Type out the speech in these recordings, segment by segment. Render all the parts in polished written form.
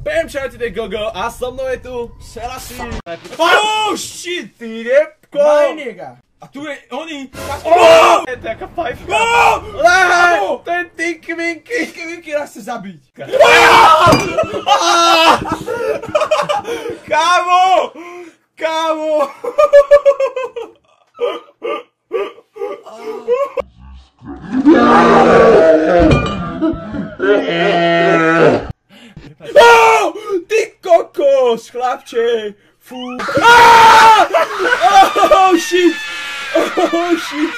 Bam, čaute, to je Gogo a so mnou je tu Selassie. Oh shit! Ty repko! Majnega! A tu je oni! Je to jaká fajfka. Kámo! To je Tinky Winky. Tinky Winky nás chce zabiť. Kámo! Kámo! Ty kokos, chlapče! Fú! Oh shit! Oh shit!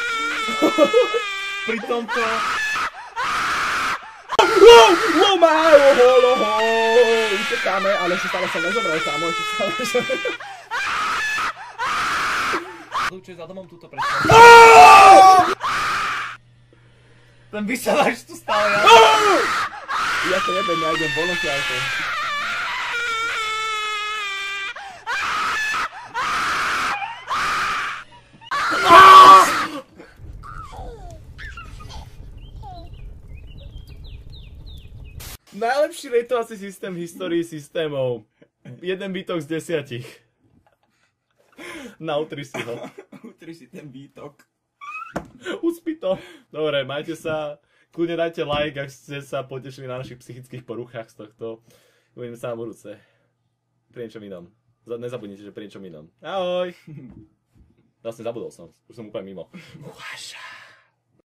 Pri tomto... Utekáme, ale ešte stále som nezobral, kámo, ešte stále som... Čo je za domom túto prečo? Ten vysielač tu stále ja. Ja to jebem, ja idem volontiárko. Najlepší ratovací systém v histórii systémov. Jeden výtok z 10. Nautri si ho. Utri si ten výtok. Uspí to. Dobre, majte sa. Kľudne dajte like, ak ste sa potešili na našich psychických poruchách z tohto. Uvidíme sa na budúce. Pri niečom inom. Nezabudnite, že pri niečom inom. Ahoj. Vlastne zabudol som. Už som úplne mimo.